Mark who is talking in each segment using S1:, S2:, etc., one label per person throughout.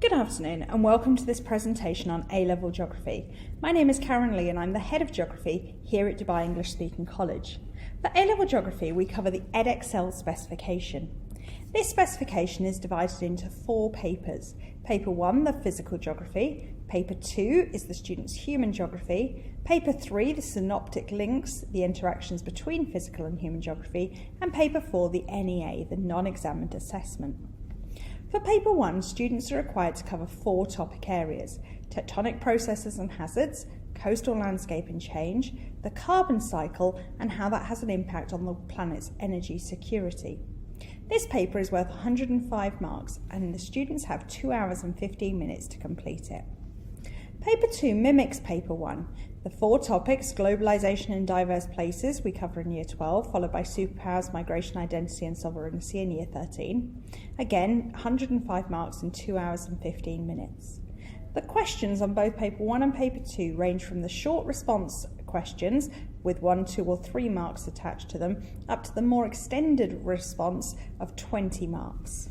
S1: Good afternoon and welcome to this presentation on A-Level Geography. My name is Karen Lee and I'm the Head of Geography here at Dubai English Speaking College. For A-Level Geography we cover the Edexcel specification. This specification is divided into 4 papers. Paper 1, the Physical Geography. Paper 2 is the student's Human Geography. Paper 3, the Synoptic Links, the interactions between physical and human geography. And Paper 4, the NEA, the Non-Examined Assessment. For Paper 1, students are required to cover 4 topic areas: tectonic processes and hazards, coastal landscape and change, the carbon cycle, and how that has an impact on the planet's energy security. This paper is worth 105 marks and the students have 2 hours and 15 minutes to complete it. Paper 2 mimics Paper 1. The 4 topics, globalisation in diverse places, we cover in Year 12, followed by superpowers, migration, identity and sovereignty in Year 13. Again, 105 marks in 2 hours and 15 minutes. The questions on both Paper 1 and Paper 2 range from the short response questions with 1, 2 or 3 marks attached to them, up to the more extended response of 20 marks.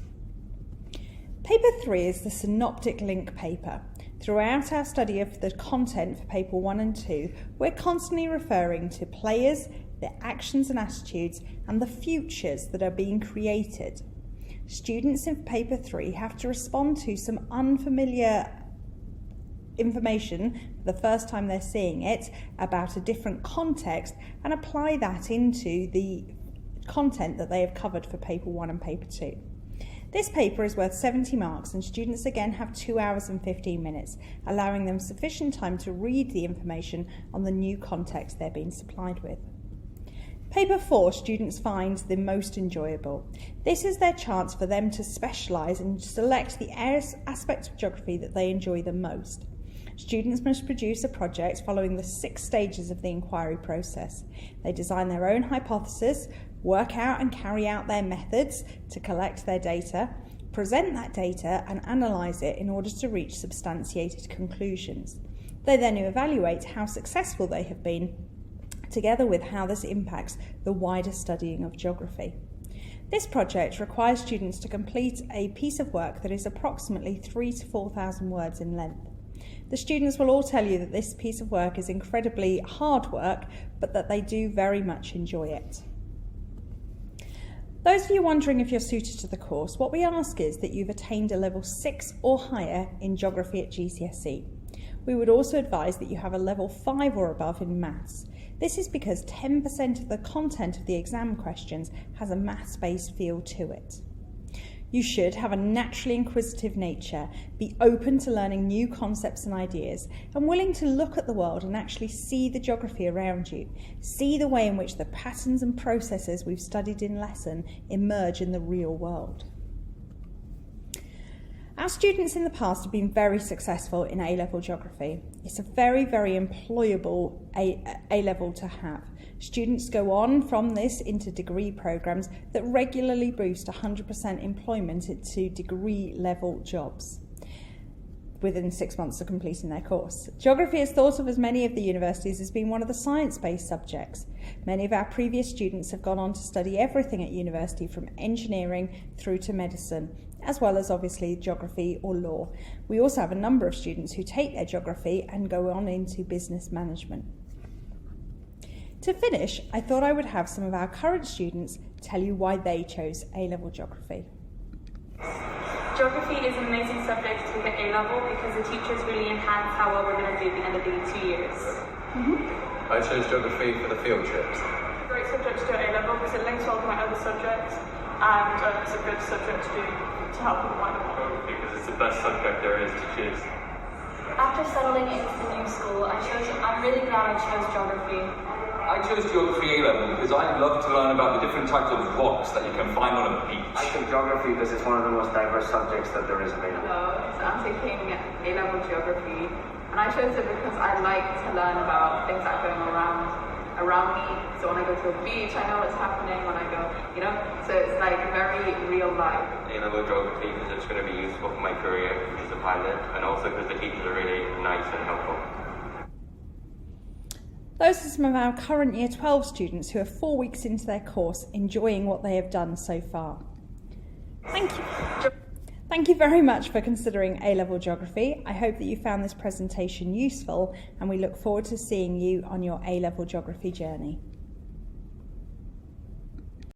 S1: Paper 3 is the Synoptic Link paper. Throughout our study of the content for Paper 1 and 2, we're constantly referring to players, their actions and attitudes, and the futures that are being created. Students in Paper 3 have to respond to some unfamiliar information for the first time they're seeing it about a different context and apply that into the content that they have covered for Paper 1 and Paper 2. This paper is worth 70 marks and students again have 2 hours and 15 minutes, allowing them sufficient time to read the information on the new context they're being supplied with. Paper 4 students find the most enjoyable. This is their chance for them to specialise and select the aspects of geography that they enjoy the most. Students must produce a project following the 6 stages of the inquiry process. They design their own hypothesis, work out and carry out their methods to collect their data, present that data and analyse it in order to reach substantiated conclusions. They then evaluate how successful they have been, together with how this impacts the wider studying of geography. This project requires students to complete a piece of work that is approximately 3,000 to 4,000 words in length. The students will all tell you that this piece of work is incredibly hard work, but that they do very much enjoy it. Those of you wondering if you're suited to the course, what we ask is that you've attained a level 6 or higher in geography at GCSE. We would also advise that you have a level 5 or above in maths. This is because 10% of the content of the exam questions has a maths-based feel to it. You should have a naturally inquisitive nature, be open to learning new concepts and ideas, and willing to look at the world and actually see the geography around you, see the way in which the patterns and processes we've studied in lesson emerge in the real world. Our students in the past have been very successful in A-Level Geography. It's a very, very employable A-Level to have. Students go on from this into degree programmes that regularly boost 100% employment into degree level jobs within 6 months of completing their course. Geography is thought of as many of the universities as being one of the science-based subjects. Many of our previous students have gone on to study everything at university from engineering through to medicine, as well as obviously geography or law. We also have a number of students who take their geography and go on into business management. To finish, I thought I would have some of our current students tell you why they chose A-Level Geography.
S2: Geography is an amazing subject to take at A-Level because the teachers really enhance how well we're going to do at the end of the 2 years.
S3: I chose geography for the field trips.
S2: Great subject to do at A-Level because it links all of my other subjects and it's a good subject to do to help people find out.
S4: Because it's the best subject there is to choose.
S5: After settling into the new school, I'm really glad I chose geography.
S6: I chose geography A-Level because I love to learn about the different types of rocks that you can find on a beach.
S7: I chose geography because it's one of the most diverse subjects that there is available.
S8: Hello, I'm taking A-Level Geography, and I chose it because I like to learn about things that are going around me. So when I go to a beach, I know what's happening when I go, so it's like very real life.
S4: A-Level Geography because it's going to be useful for my career, which is a pilot, and also because the teachers are really nice and helpful.
S1: Those are some of our current Year 12 students who are 4 weeks into their course enjoying what they have done so far. Thank you. Thank you very much for considering A-Level Geography. I hope that you found this presentation useful, and we look forward to seeing you on your A-Level Geography journey.